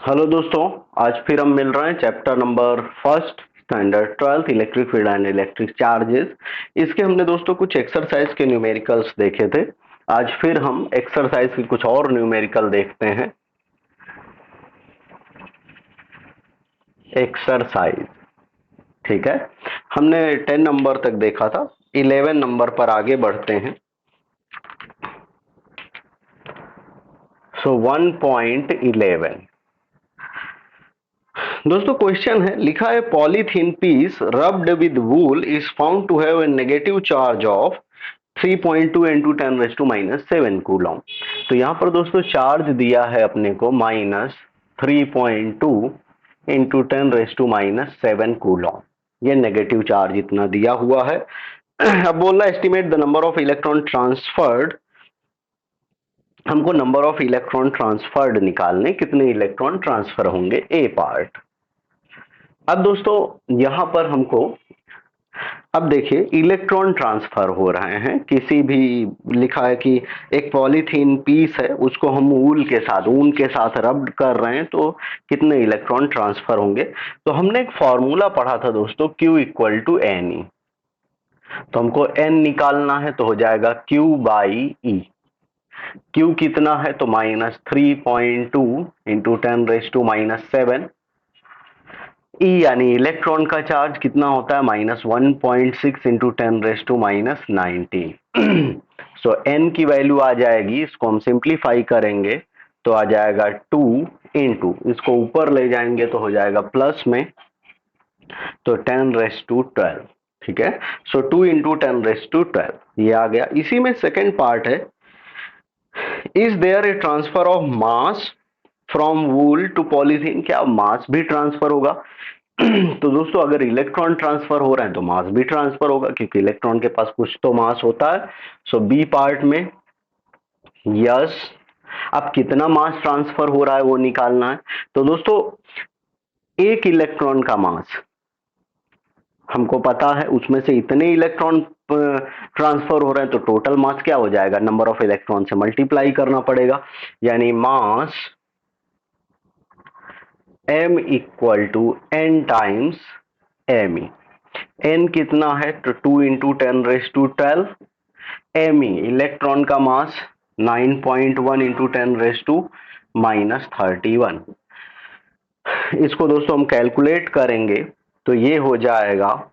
Hello दोस्तों। आज फिर हम मिल रहे हैं chapter number first standard 12th electric field and electric charges. इसके हमने दोस्तों कुछ एक्सरसाइज के न्यूमेरिकल्स देखे थे। आज फिर हम एक्सरसाइज के कुछ और न्यूमेरिकल देखते हैं। एक्सरसाइज, ठीक है। हमने 10 नंबर तक देखा था, 11 नंबर पर आगे बढ़ते हैं। सो 1.11 दोस्तों क्वेश्चन है, लिखा है polythene piece rubbed with wool is found to have a negative charge of 3.2 into 10⁻⁻7 coulomb. तो यहाँ पर दोस्तों चार्ज दिया है अपने को -3.2 इंटू 10⁻⁻7 कूलम। ये नेगेटिव चार्ज इतना दिया हुआ है। अब बोल रहा है estimate the number of electron transferred. हमको नंबर ऑफ इलेक्ट्रॉन ट्रांसफर्ड निकालने, कितने इलेक्ट्रॉन ट्रांसफर होंगे, ए पार्ट। अब दोस्तों यहां पर हमको, अब देखिए इलेक्ट्रॉन ट्रांसफर हो रहे हैं किसी भी, लिखा है कि एक पॉलीथीन पीस है, उसको हम ऊन के साथ रब्ड कर रहे हैं, तो कितने इलेक्ट्रॉन ट्रांसफर होंगे। तो हमने एक फॉर्मूला पढ़ा था दोस्तों, Q equal to n e. तो हमको n निकालना है, तो हो जाएगा Q बाई ई। Q कितना है, तो -3.2 इंटू 10⁻⁻7। ई यानी इलेक्ट्रॉन का चार्ज कितना होता है, -1.6 इंटू 10⁻⁹। सो एन की वैल्यू आ जाएगी, इसको हम सिंप्लीफाई करेंगे तो आ जाएगा 2 इंटू, इसको ऊपर ले जाएंगे तो हो जाएगा प्लस में, तो 10⁻12। ठीक है। सो 2 इंटू 10⁻12 ये आ गया। इसी में सेकेंड पार्ट है, is there a transfer of mass from wool to polythene. क्या मास भी ट्रांसफर होगा? तो दोस्तों अगर इलेक्ट्रॉन ट्रांसफर हो रहे हैं तो मास भी ट्रांसफर होगा, क्योंकि इलेक्ट्रॉन के पास कुछ तो मास होता है। सो बी पार्ट में यस। अब कितना मास ट्रांसफर हो रहा है वो निकालना है। तो दोस्तों एक इलेक्ट्रॉन का मास हमको पता है, उसमें से इतने इलेक्ट्रॉन ट्रांसफर हो रहे हैं, तो टोटल मास क्या हो जाएगा, नंबर ऑफ इलेक्ट्रॉन से मल्टीप्लाई करना पड़ेगा, यानी mass m equal to n times m e. N कितना है, तो 2 इंटू 10⁻12। एम ई इलेक्ट्रॉन का मास 9.1 इंटू 10⁻31। इसको दोस्तों हम कैलकुलेट करेंगे तो ये हो जाएगा,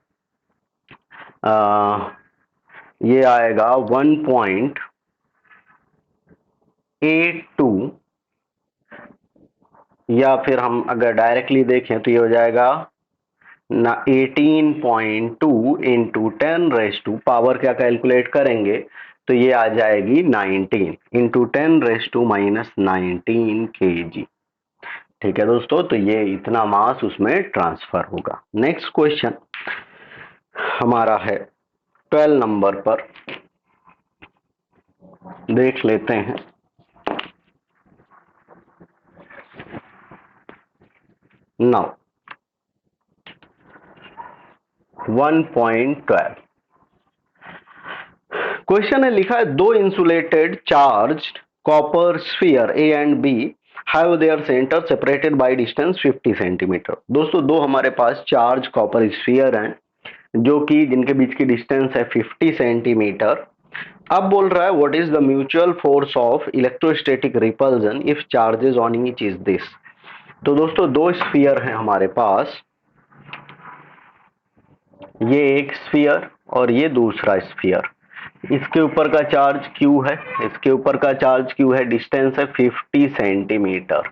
ये आएगा 1.82, या फिर हम अगर डायरेक्टली देखें तो ये हो जाएगा 18.2 इंटू 10⁻, पावर क्या कैलकुलेट करेंगे तो ये आ जाएगी 19 इंटू 10⁻⁻19 kg। ठीक है दोस्तों, तो ये इतना मास उसमें ट्रांसफर होगा। नेक्स्ट क्वेश्चन हमारा है 12 नंबर पर, देख लेते हैं। नाउ 1.12 क्वेश्चन है, लिखा है दो insulated charged copper sphere A and B have their centre separated by distance 50 centimetre. दोस्तों दो हमारे पास चार्ज कॉपर स्फीयर हैं, जो कि जिनके बीच की डिस्टेंस है 50 सेंटीमीटर। अब बोल रहा है what is the mutual force of electrostatic repulsion if charges on each is this. तो दोस्तों दो स्फीयर हैं हमारे पास, ये एक स्फीयर और ये दूसरा स्फीयर। इसके ऊपर का चार्ज Q है, इसके ऊपर का चार्ज Q है, डिस्टेंस है 50 सेंटीमीटर।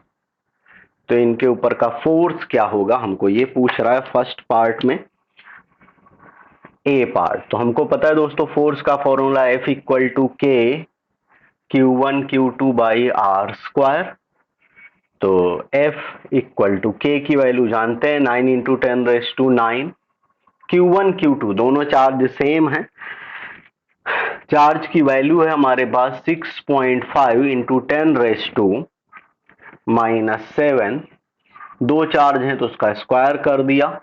तो इनके ऊपर का फोर्स क्या होगा हमको ये पूछ रहा है फर्स्ट पार्ट में, ए पार्ट। तो हमको पता है दोस्तों फोर्स का formula F equal to k Q1 Q2 by r square. तो F इक्वल टू के की वैल्यू जानते हैं 9 इंटू 10⁻9। Q1 Q2 दोनों चार्ज सेम है, चार्ज की वैल्यू है हमारे पास 6.5 इंटू 10⁻⁻7। दो चार्ज हैं तो उसका स्क्वायर कर दिया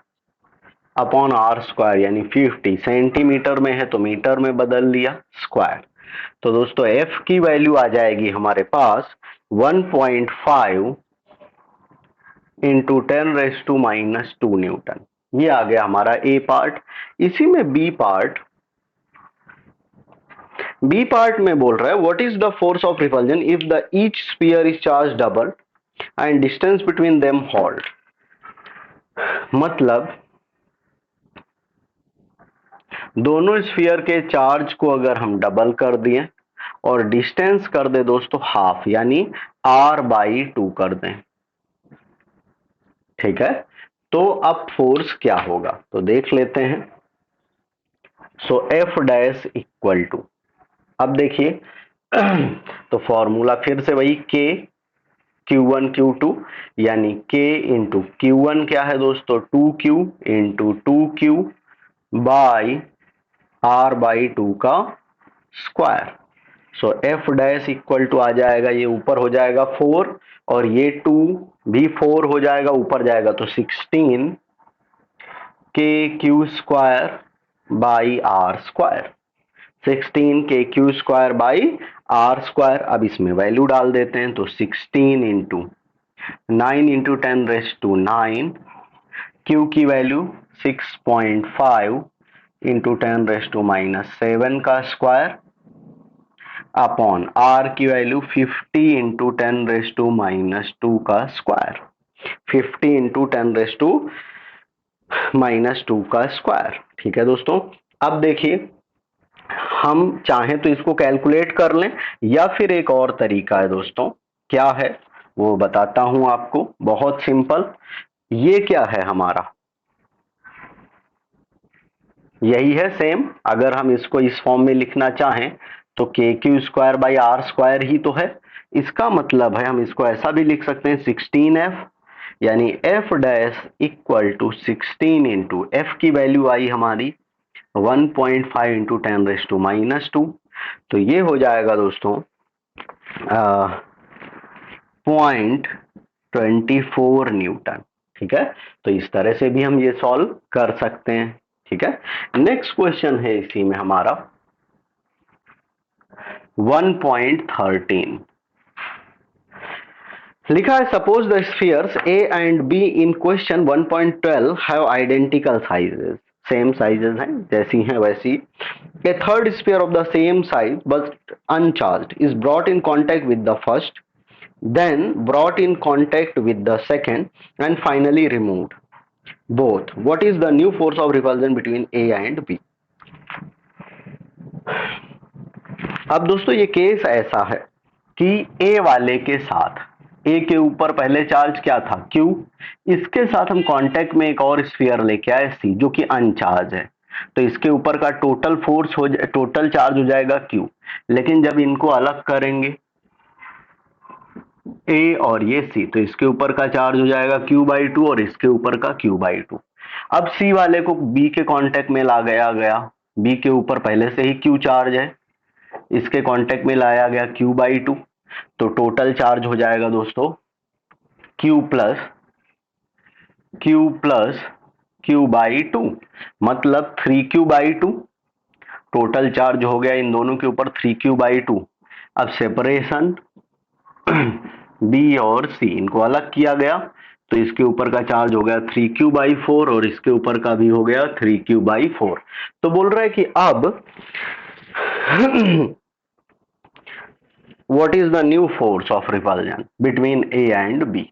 अपॉन आर स्क्वायर, यानी 50 सेंटीमीटर में है तो मीटर में बदल लिया स्क्वायर। तो दोस्तों एफ की वैल्यू आ जाएगी हमारे पास 1.5 इंटू 10⁻² न्यूटन। ये आ गया हमारा ए पार्ट। इसी में बी पार्ट में बोल रहा है what is the force of repulsion if the each sphere is charge double and distance between them hold. मतलब दोनों स्फीयर के चार्ज को अगर हम डबल कर दिए और डिस्टेंस कर दे दोस्तों हाफ, यानी r/2 कर दें, ठीक है, तो अब फोर्स क्या होगा तो देख लेते हैं। सो F डैश इक्वल टू, अब देखिए तो फॉर्मूला फिर से वही K Q1 Q2, यानी K इंटू Q1 क्या है दोस्तों 2Q into 2Q by r/2 का square. So F dash equal to आ जाएगा, ये ऊपर हो जाएगा 4 और ये 2 भी 4 हो जाएगा, ऊपर जाएगा तो 16 KQ² by r square. 16 KQ² by r square. अब इसमें वैल्यू डाल देते हैं तो 16 इंटू 9 इंटू 10⁻⁹, Q की वैल्यू 6.5 इंटू 10⁻⁻7 का स्क्वायर अपॉन R की वैल्यू 50 इंटू 10⁻² का स्क्वायर, 50 इंटू 10⁻² का स्क्वायर। ठीक है दोस्तों, अब देखिए हम चाहें तो इसको कैलकुलेट कर लें या फिर एक और तरीका है दोस्तों, क्या है वो बताता हूं आपको, बहुत सिंपल। ये क्या है हमारा, यही है सेम। अगर हम इसको इस फॉर्म में लिखना चाहें तो KQ² बाई आर स्क्वायर ही तो है। इसका मतलब है हम इसको ऐसा भी लिख सकते हैं 16F, यानी F dash equal to 16 into F की वैल्यू आई हमारी 1.5 इंटू 10⁻²। तो ये हो जाएगा दोस्तों 0.24 न्यूटन। ठीक है, तो इस तरह से भी हम ये सॉल्व कर सकते हैं। ठीक है, नेक्स्ट क्वेश्चन है इसी में हमारा 1.13। लिखा है suppose the spheres A and B in question 1.12 have identical sizes, same sizes हैं, जैसी हैं वैसी। A third sphere of the same size but uncharged is brought in contact with the first, then brought in contact with the second, and finally removed both. What is the new force of repulsion between A and B? अब दोस्तों ये case ऐसा है कि A वाले के साथ, A के ऊपर पहले चार्ज क्या था Q, इसके साथ हम कांटेक्ट में एक और स्फीयर लेके आए C जो कि अनचार्ज है, तो इसके ऊपर का टोटल फोर्स हो जाए, टोटल चार्ज हो जाएगा Q। लेकिन जब इनको अलग करेंगे A और ये C, तो इसके ऊपर का चार्ज हो जाएगा Q/2 और इसके ऊपर का Q/2। अब C वाले को B के कांटेक्ट में ला गया, B के ऊपर पहले से ही Q चार्ज है, इसके कांटेक्ट में लाया गया Q/2, तो टोटल चार्ज हो जाएगा दोस्तों Q प्लस Q/2, मतलब 3Q/2। टोटल चार्ज हो गया इन दोनों के ऊपर 3Q/2। अब सेपरेशन B और C, इनको अलग किया गया, तो इसके ऊपर का चार्ज हो गया 3Q/4 और इसके ऊपर का भी हो गया 3Q/4। तो बोल रहा है कि अब what is the new force of repulsion between A and B?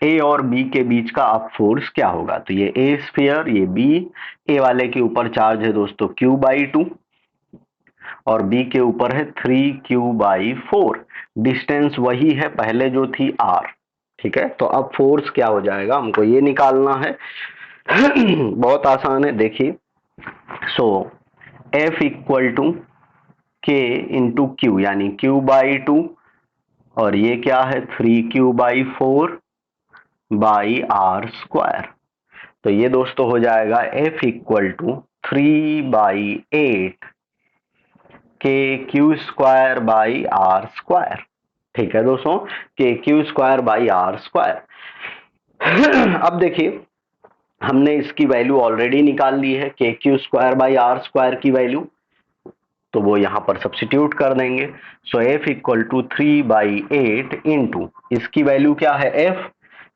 A और B के बीच का अब फोर्स क्या होगा, तो ये A स्फीयर, ये B, A वाले के ऊपर चार्ज है दोस्तों Q/2 और B के ऊपर है 3Q/4। डिस्टेंस वही है पहले जो थी R। ठीक है, तो अब फोर्स क्या हो जाएगा हमको ये निकालना है। बहुत आसान है, देखिए। So F equal to K into Q, यानी Q/2 और ये क्या है 3Q/4 बाई आर स्क्वायर। तो ये दोस्तों हो जाएगा F equal to 3/8 KQ² by r square. ठीक है दोस्तों, KQ² बाई आर स्क्वायर। अब देखिए हमने इसकी वैल्यू ऑलरेडी निकाल ली है, KQ² बाई आर स्क्वायर की वैल्यू, तो वो यहां पर सब्सिट्यूट कर देंगे। सो F इक्वल टू 3/8 इंटू, इसकी वैल्यू क्या है F,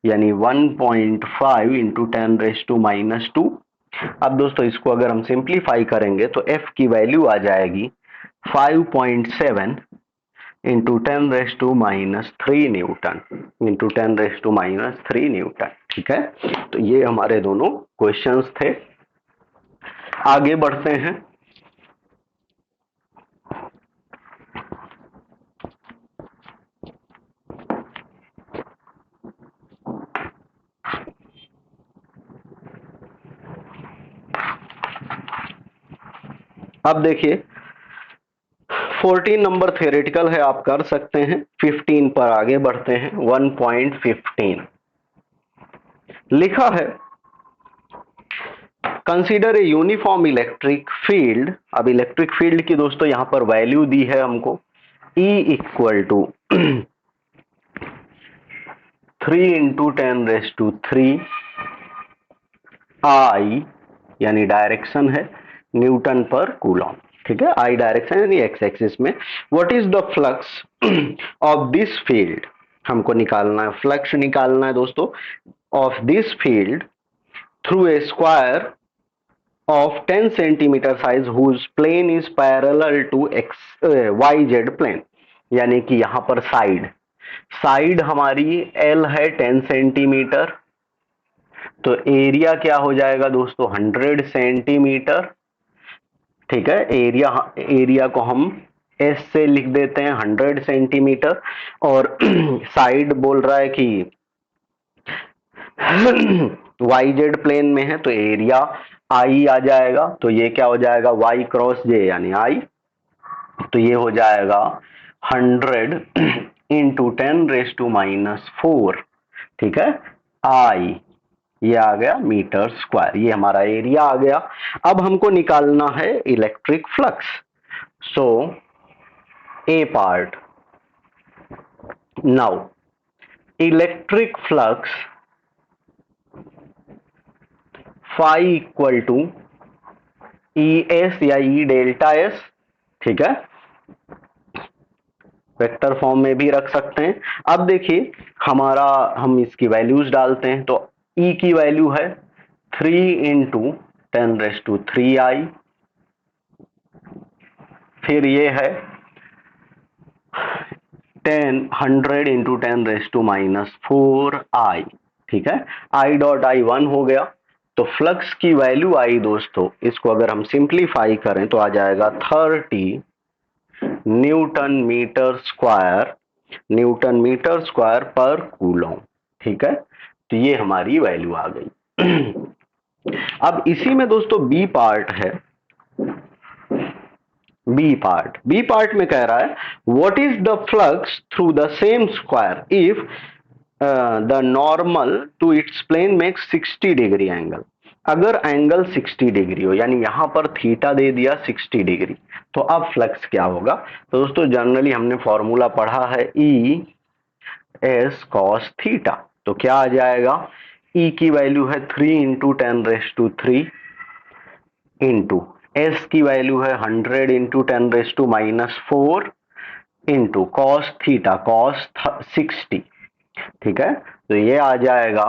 यानी 1.5 इंटू 10⁻²। अब दोस्तों इसको अगर हम सिंप्लीफाई करेंगे तो f की वैल्यू आ जाएगी 5.7 इंटू 10⁻³ न्यूटन, इंटू 10⁻³ न्यूटन। ठीक है, तो ये हमारे दोनों क्वेश्चंस थे। आगे बढ़ते हैं। अब देखिए 14 नंबर थ्योरेटिकल है, आप कर सकते हैं। 15 पर आगे बढ़ते हैं। 1.15 लिखा है consider a uniform electric field. अब इलेक्ट्रिक फील्ड की दोस्तों यहां पर वैल्यू दी है हमको, E equal to 3 into 10⁻³ I, यानी डायरेक्शन है, न्यूटन पर कूलॉम। ठीक है, आई डायरेक्शन यानी एक्स एक्सिस में। What is the flux of this field, हमको निकालना है, फ्लक्स निकालना है दोस्तों of this field through a square of 10 centimeter size whose plane is parallel to YZ plane। यानी कि यहां पर साइड हमारी L है 10 सेंटीमीटर, तो एरिया क्या हो जाएगा दोस्तों 100 सेंटीमीटर। ठीक है, एरिया को हम S से लिख देते हैं 100 सेंटीमीटर, और साइड बोल रहा है कि YZ प्लेन में है, तो एरिया I आ जाएगा, तो ये क्या हो जाएगा Y क्रॉस J यानी I, तो ये हो जाएगा 100 इंटू 10⁻⁴। ठीक है, I ये आ गया मीटर स्क्वायर, ये हमारा एरिया आ गया। अब हमको निकालना है electric flux. So a part, now electric flux phi equal to E S या ई डेल्टा एस। ठीक है, वेक्टर फॉर्म में भी रख सकते हैं। अब देखिए हम इसकी वैल्यूज डालते हैं, तो ई की वैल्यू है 3 इंटू 10⁻³ फिर ये है 100 इंटू 10⁻⁴I। ठीक है, I डॉट I 1 हो गया, तो फ्लक्स की वैल्यू आई दोस्तों, इसको अगर हम सिंप्लीफाई करें तो आ जाएगा 30 न्यूटन मीटर स्क्वायर पर कूलॉम। ठीक है, तो ये हमारी वैल्यू आ गई। अब इसी में दोस्तों बी पार्ट है। बी पार्ट में कह रहा है what is the flux through the same square if the normal to its plane makes 60 degree angle. अगर एंगल 60 डिग्री हो, यानी यहां पर थीटा दे दिया 60 डिग्री, तो अब फ्लक्स क्या होगा। तो दोस्तों जनरली हमने फॉर्मूला पढ़ा है ई एस कॉस थीटा, तो क्या आ जाएगा, ई की वैल्यू है 3 इंटू 10⁻³ इंटू एस की वैल्यू है 100 into 10⁻⁴ into cos theta cos 60। ठीक है, तो ये आ जाएगा।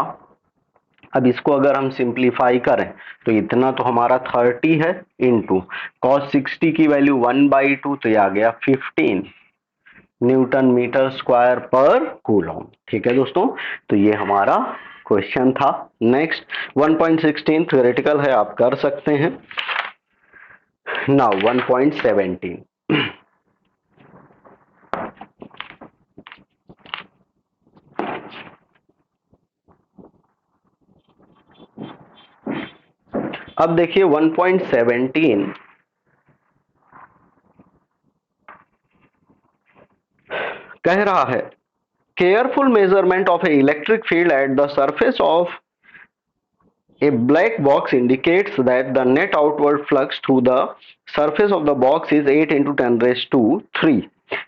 अब इसको अगर हम सिंप्लीफाई करें तो इतना तो हमारा 30 है, इंटू कॉस 60 की वैल्यू 1/2, तो ये आ गया 15 न्यूटन मीटर स्क्वायर पर कूलॉम। ठीक है दोस्तों, तो ये हमारा क्वेश्चन था। नेक्स्ट 1.16 थ्योरेटिकल है, आप कर सकते हैं। नाउ 1.17 अब देखिए 1.17 कह रहा है careful measurement of A electric field at the surface of a black box indicates that the net outward flux through the surface of the box is 8 into 10⁻³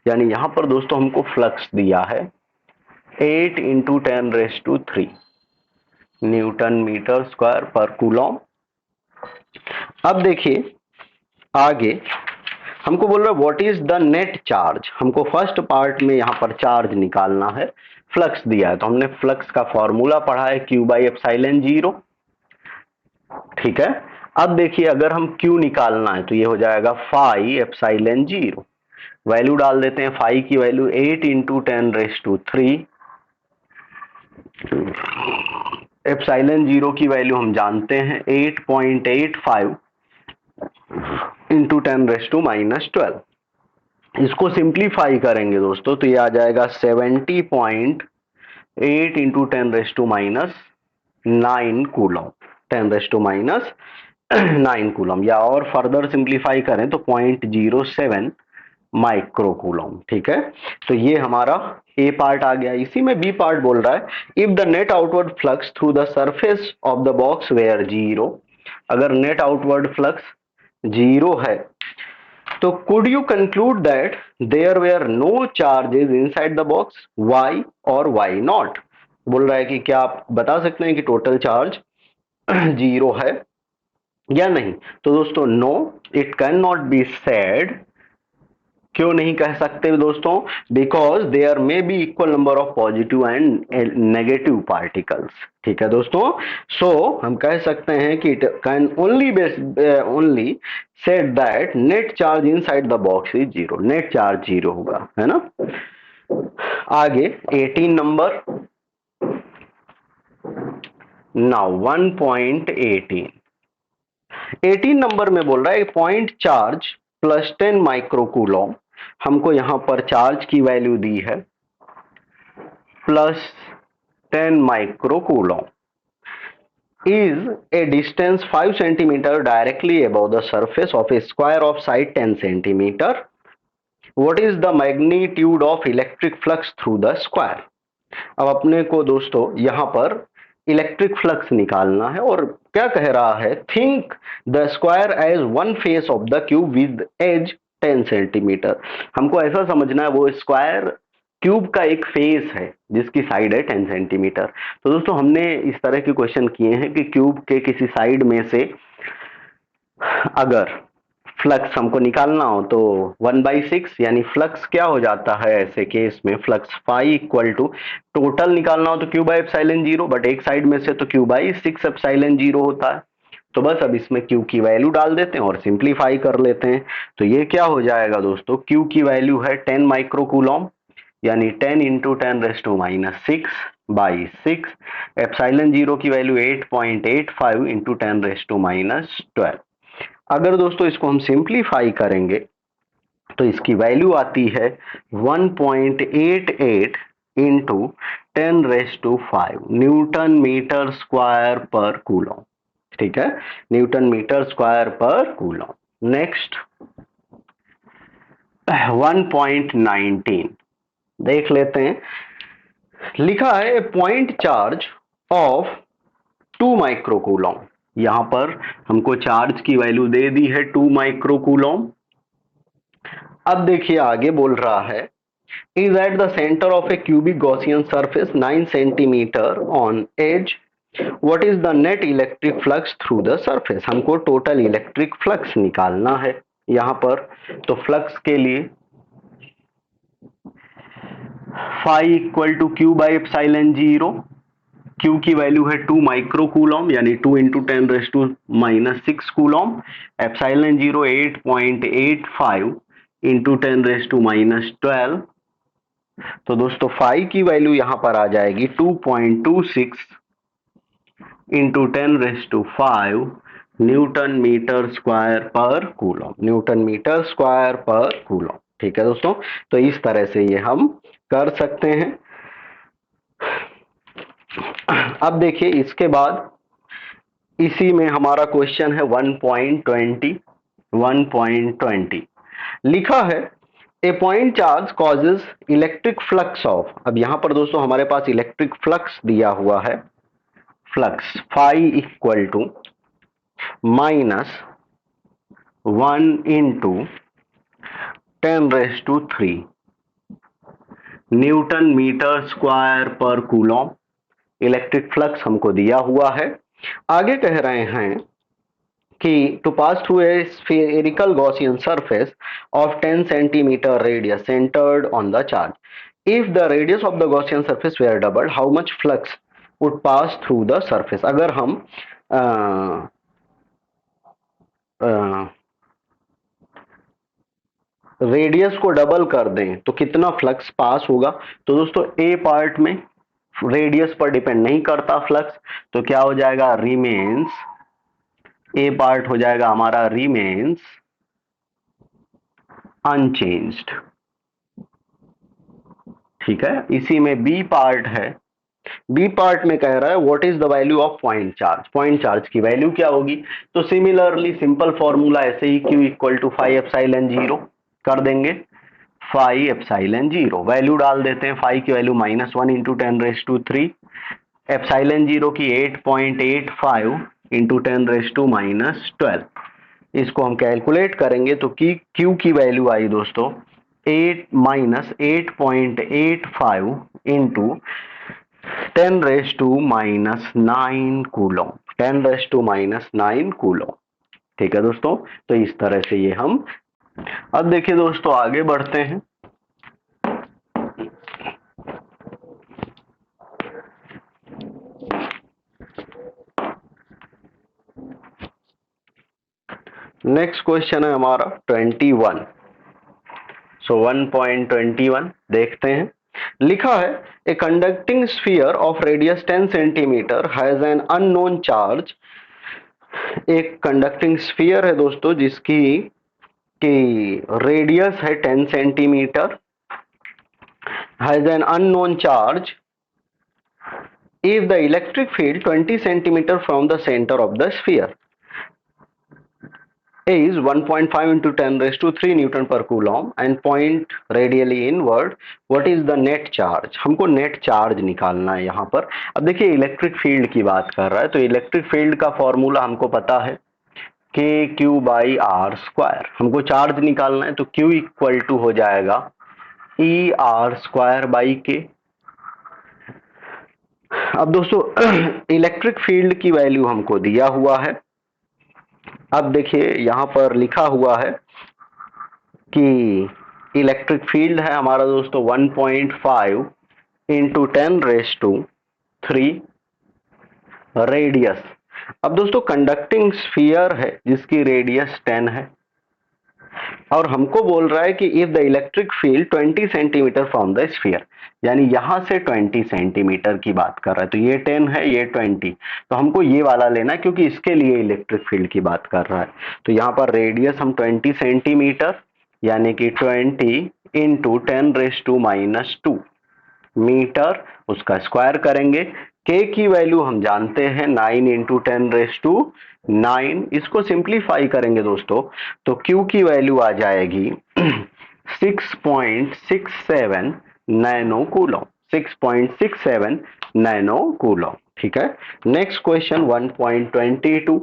यानी यहां पर दोस्तों हमको फ्लक्स दिया है 8 into 10⁻³ न्यूटन मीटर स्क्वायर पर Coulomb. अब देखिए आगे हमको बोल रहा है what is the net charge. हमको फर्स्ट पार्ट में यहां पर चार्ज निकालना है, फ्लक्स दिया है, तो हमने फ्लक्स का फॉर्मूला पढ़ा है Q बाई एप्सिलॉन जीरो। ठीक है, अब देखिए अगर हम Q निकालना है तो ये हो जाएगा फाई एप्सिलॉन जीरो। वैल्यू डाल देते हैं, फाई की वैल्यू 8 इंटू 10⁻³ एप्सिलॉन जीरो की वैल्यू हम जानते हैं 8.85 इंटू 10⁻⁻12। इसको सिंप्लीफाई करेंगे दोस्तों तो ये आ जाएगा 70.8 इंटू 10⁻⁹ कूलम, 10⁻⁹ कूलम, या और फर्दर सिंप्लीफाई करें तो 0.07 माइक्रो कूलम। ठीक है, तो ये हमारा ए पार्ट आ गया। इसी में बी पार्ट बोल रहा है if the net outward flux through the surface of the box were zero, अगर नेट आउटवर्ड फ्लक्स जीरो है तो could you conclude that there were no charges inside the box, why और why not. बोल रहा है कि क्या आप बता सकते हैं कि टोटल चार्ज जीरो है या नहीं। तो दोस्तों no, it can not be said. क्यों नहीं कह सकते दोस्तों? Because there may be equal number of positive and negative particles. ठीक है दोस्तों, सो हम कह सकते हैं कि it can only said that net charge inside the box is zero, net charge zero होगा, है ना। आगे 18 नंबर, नाउ 1.18, 18 नंबर में बोल रहा है पॉइंट चार्ज प्लस 10 माइक्रोकूलम, हमको यहां पर चार्ज की वैल्यू दी है plus 10 microcoulomb, is a distance 5 centimeter directly above the surface of a square of side 10 centimeter. What is the magnitude of electric flux through the square? अब अपने को दोस्तों यहां पर इलेक्ट्रिक फ्लक्स निकालना है और क्या कह रहा है, think the square as one face of the cube with edge 10 centimetre. हमको ऐसा समझना है वो स्क्वायर क्यूब का एक फेस है जिसकी साइड है 10 सेंटीमीटर। तो दोस्तों हमने इस तरह के क्वेश्चन किए हैं कि क्यूब के किसी साइड में से अगर फ्लक्स हमको निकालना हो तो 1/6, यानी फ्लक्स क्या हो जाता है ऐसे केस में, flux phi equal to, total निकालना हो तो Q by epsilon zero, but एक साइड में से तो Q/6 एप्सिलॉन जीरो होता है। तो बस अब इसमें Q की वैल्यू डाल देते हैं और सिंप्लीफाई कर लेते हैं। तो ये क्या हो जाएगा दोस्तों, Q की वैल्यू है 10 माइक्रोकूलम, यानी 10 इंटू 10⁻⁶/6, एप्सिलॉन जीरो की वैल्यू 8.85 इंटू 10⁻12। अगर दोस्तों इसको हम सिंप्लीफाई करेंगे तो इसकी वैल्यू आती है 1.88 into 10⁵ Newton metre square per coulomb. ठीक है, Newton metre square per coulomb. Next 1.19 देख लेते हैं, लिखा है पॉइंट चार्ज ऑफ 2 माइक्रोकूलम, यहां पर हमको चार्ज की वैल्यू दे दी है 2 माइक्रोकूलम। अब देखिए आगे बोल रहा है is at the centre of a cubic Gaussian surface 9 centimetre on edge, what is the net electric flux through the surface. हमको टोटल इलेक्ट्रिक फ्लक्स निकालना है यहां पर। तो फ्लक्स के लिए phi equal to Q by epsilon zero, Q की value है 2 माइक्रोकूलम यानी 2 into 10⁻⁻6 coulomb, epsilon zero 8.85 into 10⁻⁻12। तो दोस्तों फाई की वैल्यू यहां पर आ जाएगी 2.26 into 10⁵ Newton metre square per coulomb, Newton metre square per coulomb. ठीक है दोस्तों, तो इस तरह से ये हम कर सकते हैं। अब देखिए इसके बाद इसी में हमारा क्वेश्चन है 1.20 लिखा है a point charge causes electric flux of, अब यहां पर दोस्तों हमारे पास इलेक्ट्रिक फ्लक्स दिया हुआ है, flux phi equal to -1 into 10⁻³ newton metre square per coulomb. Electric flux हमको दिया हुआ है। आगे कह रहे हैं कि to pass through a spherical Gaussian surface of 10 centimetre radius centred on the charge, if the radius of the Gaussian surface were double, how much flux would pass through the surface. अगर हम radius को double कर दें तो कितना flux pass होगा। तो दोस्तों ए पार्ट में रेडियस पर डिपेंड नहीं करता फ्लक्स, तो क्या हो जाएगा, रिमेन्स, ए पार्ट हो जाएगा हमारा रिमेन्स अनचेंज्ड। ठीक है, इसी में बी पार्ट है, बी पार्ट में कह रहा है what is the value of point charge, point charge की वैल्यू क्या होगी। तो सिमिलरली सिंपल फॉर्मूला ऐसे ही, Q इक्वल टू 5 एप्सिलॉन 0 कर देंगे, 5 एप्सिलॉन 0 वैल्यू डाल देते हैं, 5 की वैल्यू -1 इंटू 10⁻³ एप्सिलॉन 0 की 8.85 इंटू 10⁻⁻12। इसको हम कैलकुलेट करेंगे तो Q की वैल्यू आई दोस्तों 8-8.85 इंटू 10⁻⁹ कूलम, 10⁻⁹ कूलम। ठीक है दोस्तों, तो इस तरह से ये हम, अब देखिए दोस्तों आगे बढ़ते हैं। नेक्स्ट क्वेश्चन है हमारा 21। सो 1.21 देखते हैं। लिखा है a conducting sphere of radius 10 centimetre has an unknown charge. एक कंडक्टिंग स्फीयर है दोस्तों जिसकी की रेडियस है 10 centimetre, has an unknown charge if the electric field 20 centimeter from the center of the sphere is 1.5 into 10⁻³ Newton per coulomb and point radially inward, what is the net charge। हमको net charge निकालना है यहाँ पर। अब देखिए electric field की बात कर रहा है, तो इलेक्ट्रिक फील्ड का फॉर्मूला हमको पता है KQ/R²। हमको चार्ज निकालना है तो Q इक्वल टू हो जाएगा ER²/K। अब दोस्तों इलेक्ट्रिक फील्ड की वैल्यू हमको दिया हुआ है। अब देखिए यहां पर लिखा हुआ है कि इलेक्ट्रिक फील्ड है हमारा दोस्तों 1.5 इंटू 10⁻³ रेडियस। अब दोस्तों कंडक्टिंग स्फीयर है जिसकी रेडियस 10 है, और हमको बोल रहा है कि if the electric field 20 centimetre from the sphere, यानी यहां से 20 सेंटीमीटर की बात कर रहा है, तो ये 10 है ये 20, तो हमको ये वाला लेना है क्योंकि इसके लिए इलेक्ट्रिक फील्ड की बात कर रहा है। तो यहाँ पर रेडियस हम 20 सेंटीमीटर यानी कि 20 इंटू 10⁻⁻² मीटर, उसका स्क्वायर करेंगे। के की वैल्यू हम जानते हैं 9 इंटू 10⁻⁹। इसको सिंप्लीफाई करेंगे दोस्तों तो क्यू की वैल्यू आ जाएगी 6.67 नैनो कूलम, 6.67 नैनो कूलम। ठीक है, नेक्स्ट क्वेश्चन 1.22।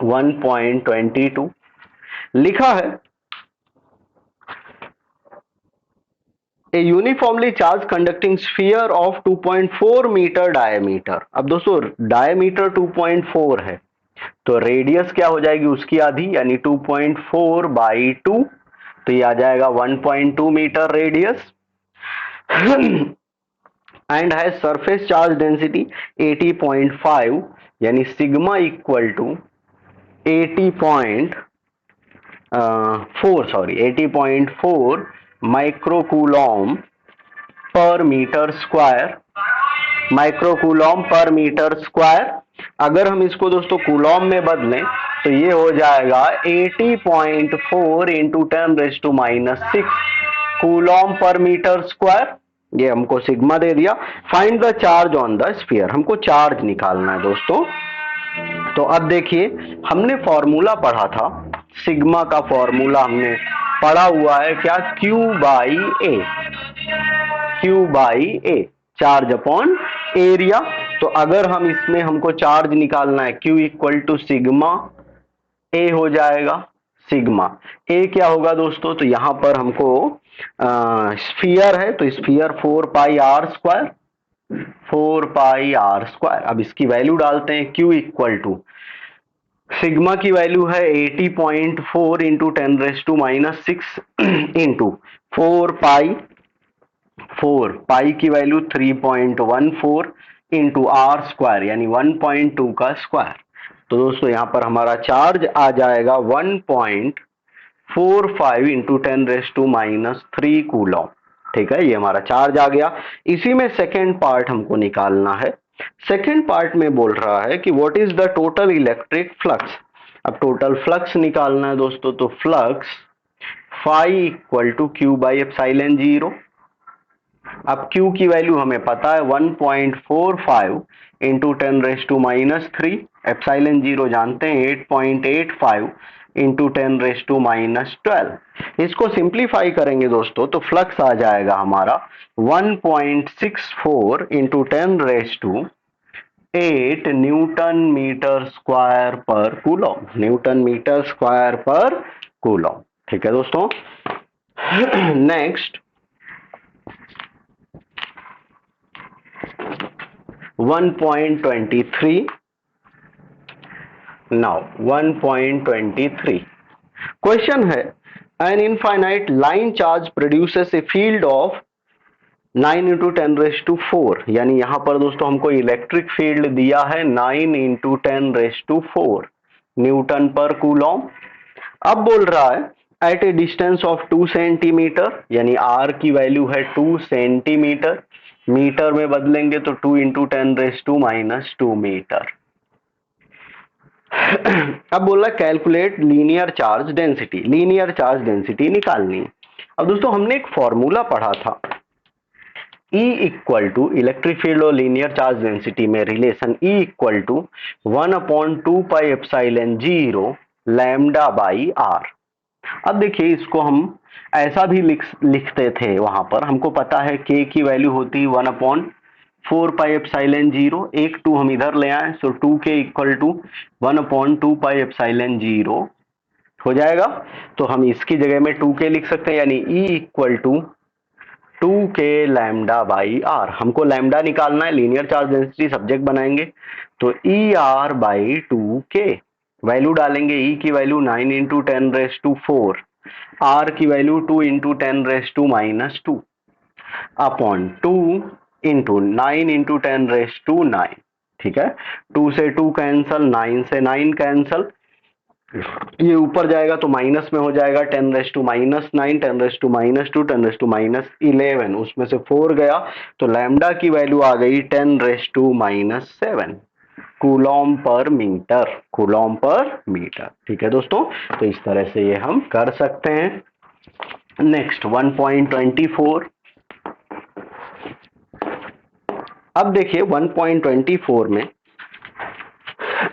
1.22 लिखा है a uniformly charge conducting sphere of 2.4 metre diameter. अब दोस्तों डायमीटर 2.4 है तो रेडियस क्या हो जाएगी उसकी आधी, यानी 2.4/2, तो ये आ जाएगा 1.2 metre radius. And has surface charge density 80.5, यानी सिग्मा इक्वल टू 80.4 माइक्रोकूलॉम पर मीटर स्क्वायर, माइक्रोकूलॉम पर मीटर स्क्वायर। अगर हम इसको दोस्तों कूलॉम में बदलें तो ये हो जाएगा 80.4 इंटू 10⁻⁻6 कूलॉम पर मीटर स्क्वायर। ये हमको सिग्मा दे दिया। Find the charge on the sphere, हमको चार्ज निकालना है दोस्तों। तो अब देखिए हमने फॉर्मूला पढ़ा था, सिग्मा का फॉर्मूला हमने पढ़ा हुआ है क्या, Q/A, Q/A charge upon area. तो अगर हम इसमें हमको चार्ज निकालना है Q equal to sigma, A हो जाएगा सिग्मा। A क्या होगा दोस्तों, तो यहां पर हमको स्फीयर है तो sphere 4πr², 4 pi are square. अब इसकी वैल्यू डालते हैं, Q इक्वल टू सिग्मा की वैल्यू है 80.4 इंटू 10⁻⁻6 इंटू 4 पाई, 4 पाई की वैल्यू 3.14 इंटू आर स्क्वायर यानी 1.2 का स्क्वायर। तो दोस्तों यहां पर हमारा चार्ज आ जाएगा 1.45 इंटू 10⁻³ कूलम। ठीक है, ये हमारा चार्ज आ गया। इसी में सेकेंड पार्ट हमको निकालना है। सेकेंड पार्ट में बोल रहा है कि what is the total electric flux. अब टोटल फ्लक्स निकालना है दोस्तों, तो flux phi equal to Q by epsilon zero. अब Q की वैल्यू हमें पता है 1.45 इंटू 10⁻³ एप्सिलॉन जीरो जानते हैं 8.85 इंटू 10⁻12। इसको सिंप्लीफाई करेंगे दोस्तों तो फ्लक्स आ जाएगा हमारा 1.64 into 10⁻8 Newton metre square per coulomb, Newton metre square per coulomb. ठीक है दोस्तों। नेक्स्ट 1.23। नाउ 1.23 क्वेश्चन है, an infinite line charge produces a field of 9 into 10⁻⁴। यानी यहां पर दोस्तों हमको इलेक्ट्रिक फील्ड दिया है 9 इंटू 10⁻⁴ न्यूटन पर कूलम। अब बोल रहा है at a distance of 2 centimetre, यानी आर की वैल्यू है 2 सेंटीमीटर, मीटर में बदलेंगे तो 2 इंटू 10⁻² मीटर। अब बोला calculate linear charge density, linear charge density निकालनी है। अब दोस्तों हमने एक फॉर्मूला पढ़ा था, E equal to electric field और लीनियर चार्ज डेंसिटी में relation E equal to 1/2 pi epsilon zero lambda by r. अब देखिए इसको हम ऐसा भी लिखते थे, वहां पर हमको पता है K की वैल्यू होती है 1/4 पाई एप्सिलॉन जीरो, एक 2 हम इधर ले आए, so 2K equal to 1/2 pi epsilon zero हो जाएगा। तो हम इसकी जगह में 2K लिख सकते हैं, यानी E equal to 2K lambda by r. हमको लैम्डा निकालना है, लीनियर चार्ज डेंसिटी सब्जेक्ट बनाएंगे तो E R by 2K। Value डालेंगे, ई की वैल्यू 9 इंटू 10⁻⁴, आर की value 2 into 10⁻⁻² upon 2 into 9 into 10⁻⁹। ठीक है, 2 से 2 कैंसल, 9 से 9 कैंसल, ये ऊपर जाएगा तो माइनस में हो जाएगा 10⁻⁹, 10⁻², 10⁻11, उसमें से 4 गया तो लैम्डा की वैल्यू आ गई 10⁻7 coulomb per metre, coulomb per metre. ठीक है दोस्तों, तो इस तरह से ये हम कर सकते हैं। नेक्स्ट 1.24। अब देखिए 1.24 में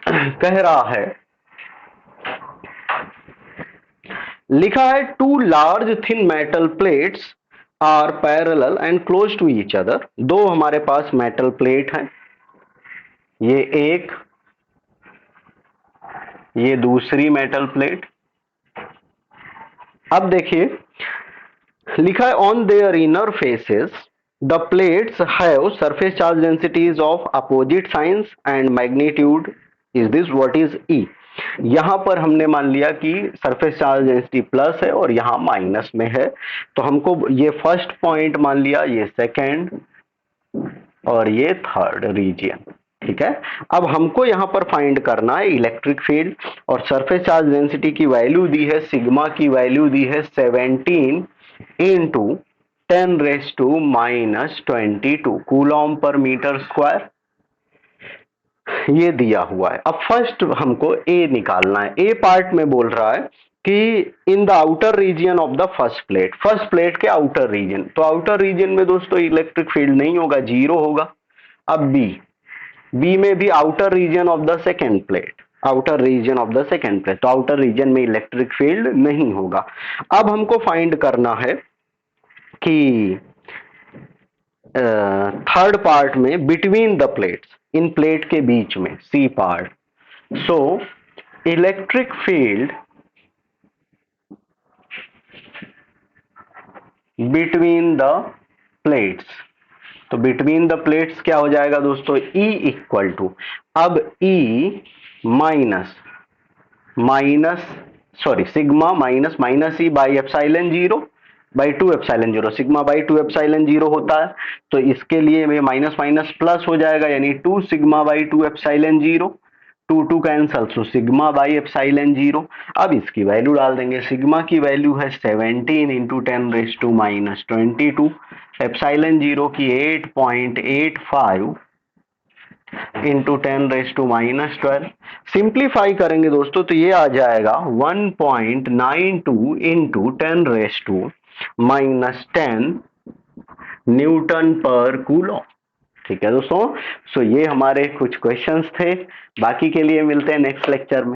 कह रहा है, लिखा है two large thin metal plates are parallel and close to each other. दो हमारे पास मेटल प्लेट हैं, ये एक, ये दूसरी मेटल प्लेट। अब देखिए लिखा है on their inner faces the plates have surface charge densities of opposite signs and magnitude is this what is E. यहां पर हमने मान लिया कि सरफेस चार्ज डेंसिटी प्लस है और यहां माइनस में है, तो हमको ये फर्स्ट पॉइंट मान लिया, ये सेकेंड और ये थर्ड रीजियन। ठीक है, अब हमको यहां पर फाइंड करना है इलेक्ट्रिक फील्ड, और सरफेस चार्ज डेंसिटी की वैल्यू दी है, सिग्मा की वैल्यू दी है 17 into 10⁻⁻² coulomb per metre square, ये दिया हुआ है। अब फर्स्ट हमको ए निकालना है। ए पार्ट में बोल रहा है कि in the outer region of the first plate, first plate के आउटर रीजन, तो आउटर रीजन में दोस्तों इलेक्ट्रिक फील्ड नहीं होगा, जीरो होगा। अब बी, बी में भी outer region of the second plate, outer region of the second plate, तो आउटर रीजन में इलेक्ट्रिक फील्ड नहीं होगा। अब हमको फाइंड करना है कि थर्ड पार्ट में बिटवीन द प्लेट्स, इन प्लेट के बीच में, C part, so electric field between the plates, तो बिटवीन द प्लेट्स क्या हो जाएगा दोस्तों, E इक्वल टू, अब E minus minus sorry sigma minus minus E by epsilon zero by two epsilon zero, sigma by two epsilon zero होता है, तो इसके लिए में माइनस माइनस प्लस हो जाएगा, यानी two sigma by two epsilon zero, two two cancel, so sigma by epsilon zero. अब इसकी वैल्यू डाल देंगे, सिग्मा की वैल्यू है 17 इंटू 10⁻⁻²2, एप्सिलॉन जीरो की 8.85 इंटू 10⁻⁻12। सिंप्लीफाई करेंगे दोस्तों तो ये आ जाएगा 1.92 इंटू 10⁻⁻10 न्यूटन पर कूलम। ठीक है दोस्तों, सो ये हमारे कुछ क्वेश्चंस थे, बाकी के लिए मिलते हैं नेक्स्ट लेक्चर में।